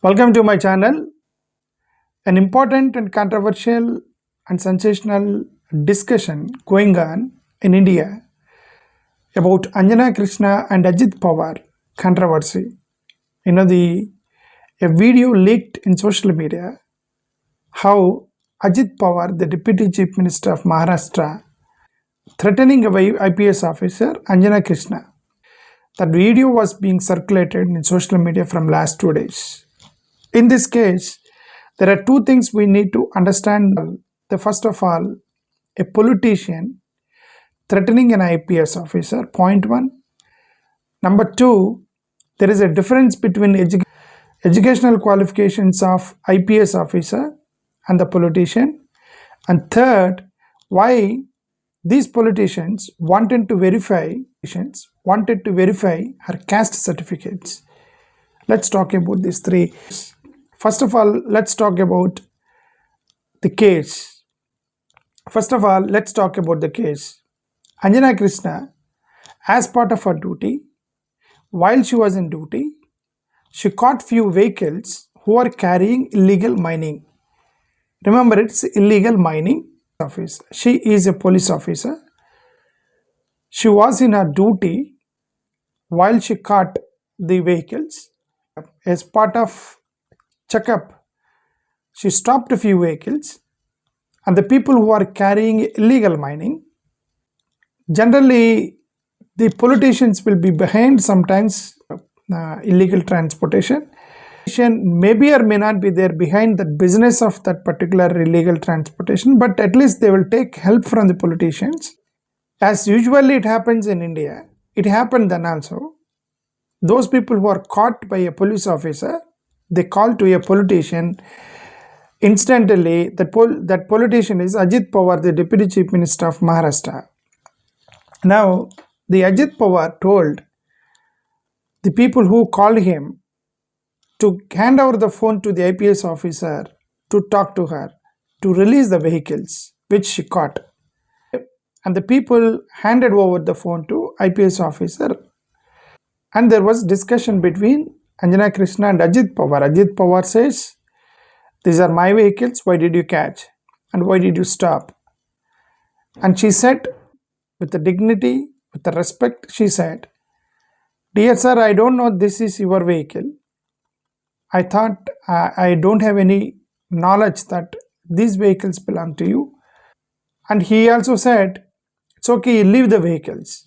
Welcome to my channel. An important and controversial and sensational discussion going on in India about Anjana Krishna and Ajit Pawar controversy. A video leaked in social media how Ajit Pawar, the Deputy Chief Minister of Maharashtra, threatening a IPS officer Anjana Krishna. That video was being circulated in social media from last 2 days. In this case, there are two things we need to understand. The first of all, a politician threatening an IPS officer, point one. Number two, there is a difference between educational qualifications of IPS officer and the politician. And third, why these politicians wanted to verify her caste certificates. Let's talk about these three. First of all, let's talk about the case. Anjana Krishna, as part of her duty, while she was in duty, she caught few vehicles who are carrying illegal mining. Remember, it's illegal mining office. She is a police officer. She was in her duty while she caught the vehicles. As part of checkup, she stopped a few vehicles, and the people who are carrying illegal mining, generally the politicians will be behind sometimes illegal transportation. Maybe or may not be there behind the business of that particular illegal transportation, but at least they will take help from the politicians. As usually it happens in India, it happened then also. Those people who are caught by a police officer, they call to a politician. Instantly, that politician is Ajit Pawar, the Deputy Chief Minister of Maharashtra. Now, the Ajit Pawar told the people who called him to hand over the phone to the IPS officer to talk to her, to release the vehicles which she caught. And the people handed over the phone to IPS officer. And there was discussion between Anjana Krishna and Ajit Pawar. Ajit Pawar says, "These are my vehicles, why did you catch? And why did you stop?" And she said, with the dignity, with the respect, she said, "Dear sir, I don't know this is your vehicle. I thought I don't have any knowledge that these vehicles belong to you." And he also said, "It's okay, leave the vehicles,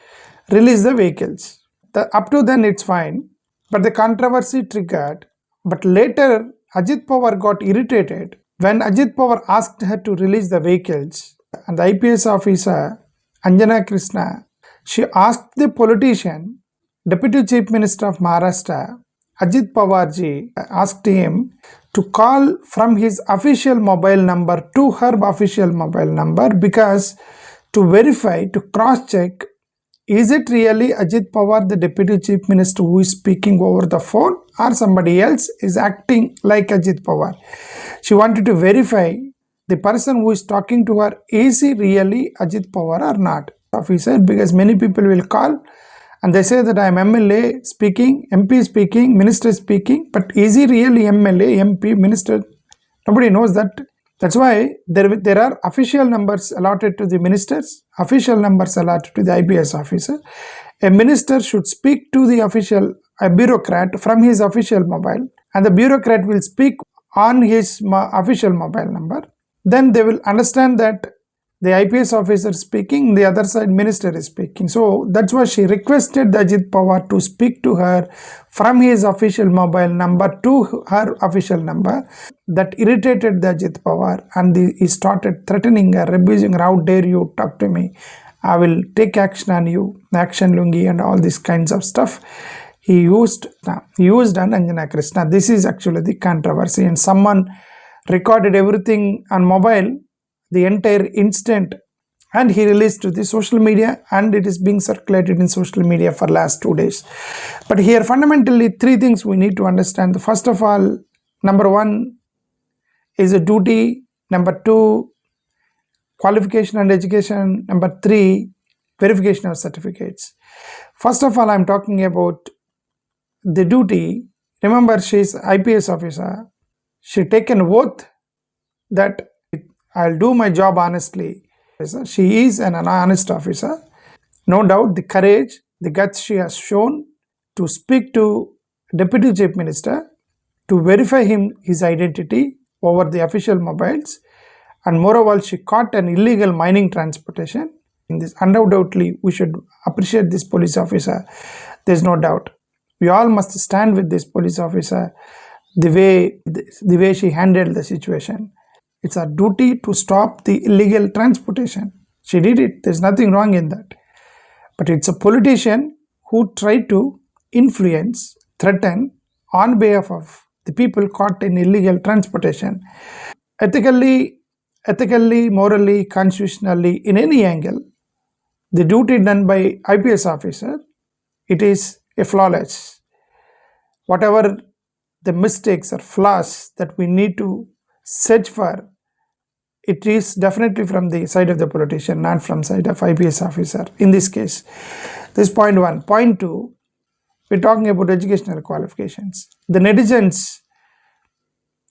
release the vehicles." Up to then it's fine, but the controversy triggered. But later, Ajit Pawar got irritated when Ajit Pawar asked her to release the vehicles. And the IPS officer, Anjana Krishna, she asked the politician, Deputy Chief Minister of Maharashtra, Ajit Pawar ji, asked him to call from his official mobile number to her official mobile number, because to verify, to cross-check, is it really Ajit Pawar, the Deputy Chief Minister, who is speaking over the phone, or somebody else is acting like Ajit Pawar? She wanted to verify the person who is talking to her, is he really Ajit Pawar or not? Officer, because many people will call and they say that I am MLA speaking, MP speaking, Minister speaking, but is he really MLA, MP, Minister? Nobody knows that. That's why there are official numbers allotted to the ministers, official numbers allotted to the IPS officer. A minister should speak to the a bureaucrat from his official mobile, and the bureaucrat will speak on his official mobile number. Then they will understand that the IPS officer is speaking, the other side minister is speaking. So that's why she requested the Ajit Pawar to speak to her from his official mobile number to her official number. That irritated the Ajit Pawar, and he started threatening her, abusing her. "How dare you talk to me? I will take action on you, action lungi," and all these kinds of stuff. He used on Anjana Krishna. This is actually the controversy, and someone recorded everything on mobile, the entire instant, and he released to the social media, and it is being circulated in social media for last 2 days. But here fundamentally three things we need to understand. First of all, number one is a duty, number two, qualification and education, number three, verification of certificates. First of all, I am talking about the duty Remember, she is IPS officer. She taken oath that I'll do my job honestly. She is an honest officer. No doubt the courage, the guts she has shown to speak to Deputy Chief Minister, to verify his identity over the official mobiles, and moreover she caught an illegal mining transportation. In this, undoubtedly we should appreciate this police officer. There's no doubt. We all must stand with this police officer, the way she handled the situation. It's our duty to stop the illegal transportation. She did it. There's nothing wrong in that. But it's a politician who tried to influence, threaten on behalf of the people caught in illegal transportation. Ethically, morally, constitutionally, in any angle, the duty done by IPS officer, it is a flawless. Whatever the mistakes or flaws that we need to search for, it is definitely from the side of the politician, not from side of IPS officer in this case. This is point one. Point two, we're talking about educational qualifications. The netizens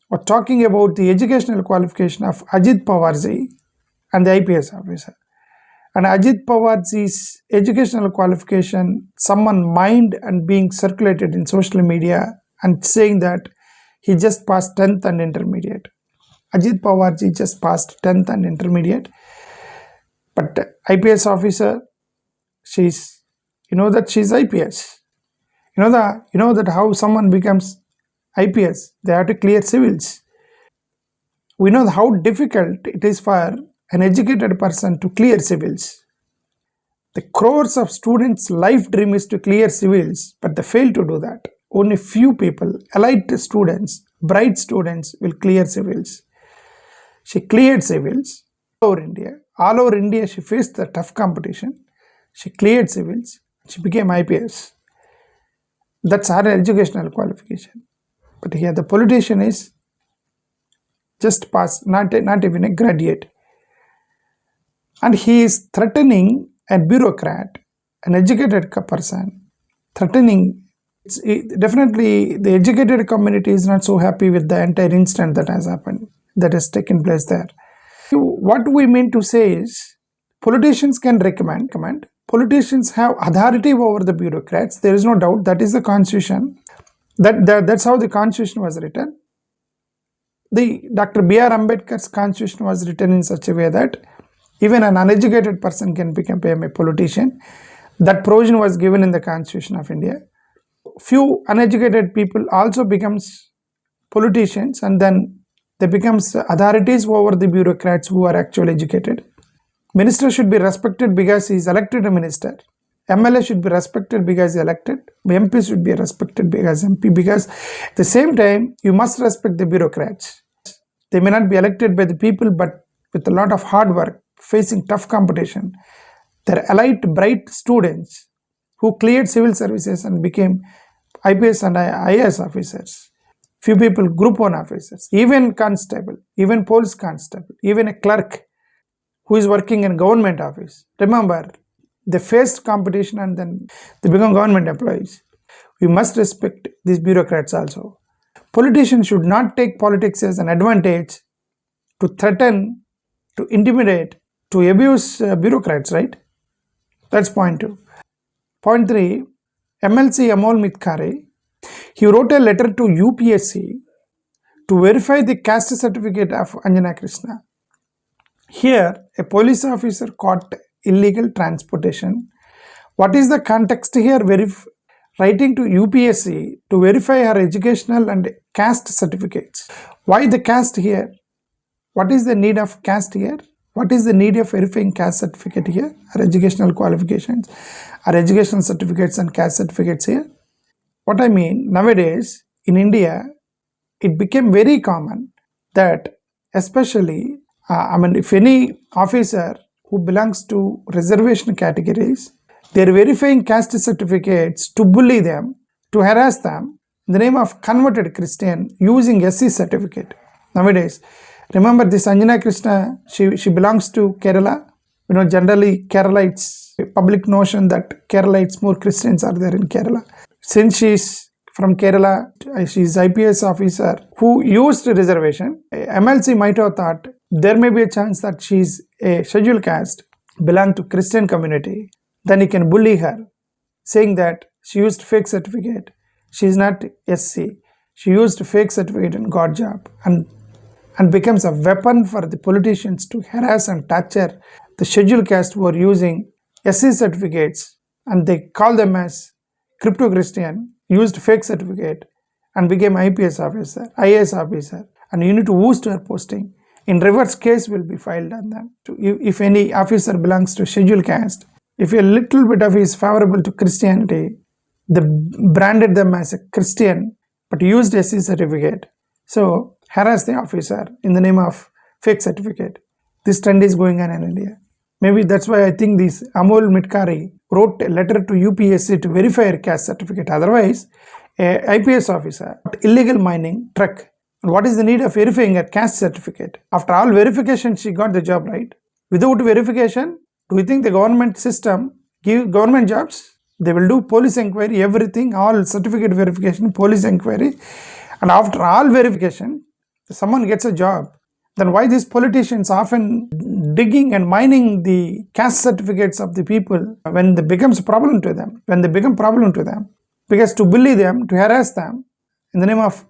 were talking about the educational qualification of Ajit Pawarji and the IPS officer. And Ajit Pawarji's educational qualification, someone mined and being circulated in social media and saying that he just passed 10th and intermediate. Ajit Pawarji just passed 10th and intermediate. But IPS officer, she's IPS. You know that how someone becomes IPS, they have to clear civils. We know how difficult it is for an educated person to clear civils. The crores of students' life dream is to clear civils, but they fail to do that. Only few people, elite students, bright students will clear civils. She cleared civils all over India. She faced the tough competition. She cleared civils. She became IPS. That's her educational qualification. But here the politician is just passed, not even a graduate. And he is threatening a bureaucrat, an educated person, threatening. Definitely the educated community is not so happy with the entire incident that has happened, that has taken place there. What we mean to say is, politicians can recommend. Politicians have authority over the bureaucrats. There is no doubt. That is the constitution. That's how the constitution was written. The Dr. B.R. Ambedkar's constitution was written in such a way that even an uneducated person can become a politician. That provision was given in the Constitution of India. Few uneducated people also becomes politicians, and then they becomes authorities over the bureaucrats who are actually educated. Minister should be respected because he is elected a minister. MLA should be respected because he is elected. MP should be respected because MP. Because at the same time, you must respect the bureaucrats. They may not be elected by the people, but with a lot of hard work, facing tough competition, they're elite, bright students who cleared civil services and became IPS and IAS officers. Few people, Group 1 officers, even constable, even police constable, even a clerk who is working in government office. Remember, they faced competition and then they become government employees. We must respect these bureaucrats also. Politicians should not take politics as an advantage to threaten, to intimidate, to abuse bureaucrats, right? That's point 2. Point 3, MLC Amol Mitkare, he wrote a letter to UPSC to verify the caste certificate of Anjana Krishna. Here, a police officer caught illegal transportation. What is the context here? Writing to UPSC to verify her educational and caste certificates. Why the caste here? What is the need of caste here? What is the need of verifying caste certificate here? Her educational qualifications, her educational certificates and caste certificates here. What I mean, nowadays in India, it became very common that especially, if any officer who belongs to reservation categories, they are verifying caste certificates to bully them, to harass them in the name of converted Christian using SC certificate. Nowadays, remember this Anjana Krishna, she belongs to Kerala. Generally Kerala, it's a public notion that Kerala, it's more Christians are there in Kerala. Since she is from Kerala. She's IPS officer who used reservation. MLC might have thought there may be a chance that she's a scheduled caste, belong to Christian community. Then he can bully her, saying that she used fake certificate. She is not SC. She used fake certificate and got job, and becomes a weapon for the politicians to harass and torture the scheduled caste who are using SC certificates, and they call them as crypto Christian, used fake certificate and became IPS officer, IAS officer, and you need to boost her posting. In reverse case will be filed on them. If any officer belongs to scheduled caste, if a little bit of is favorable to Christianity, they branded them as a Christian but used SC certificate. So harass the officer in the name of fake certificate. This trend is going on in India. Maybe that's why I think this Amol Mitkari wrote a letter to UPSC to verify her caste certificate. Otherwise, a IPS officer, illegal mining, truck. And what is the need of verifying a caste certificate? After all verification, she got the job, right? Without verification, do you think the government system give government jobs? They will do police inquiry, everything, all certificate verification, police inquiry. And after all verification, someone gets a job. Then why these politicians often digging and mining the caste certificates of the people when they becomes a problem to them, because to bully them, to harass them in the name of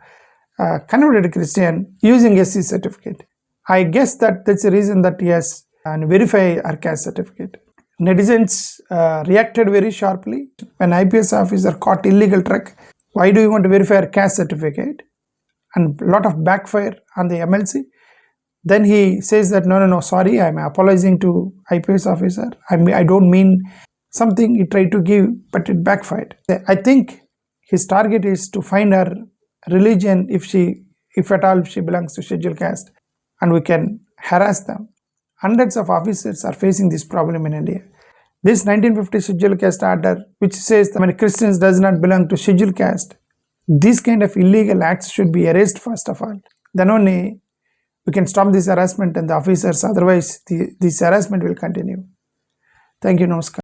converted Christian using SC certificate. I guess that's the reason that yes, and verify our caste certificate. Netizens reacted very sharply when IPS officer caught illegal truck. Why do you want to verify our caste certificate? And a lot of backfire on the MLC. Then he says that no, sorry, I'm apologizing to IPS officer. I don't mean something he tried to give, but it backfired. I think his target is to find her religion if at all she belongs to scheduled caste, and we can harass them. Hundreds of officers are facing this problem in India. This 1950 scheduled caste order, which says that when Christians does not belong to scheduled caste, these kind of illegal acts should be erased first of all. Then only we can stop this harassment and the officers. Otherwise, this harassment will continue. Thank you. Namaskar.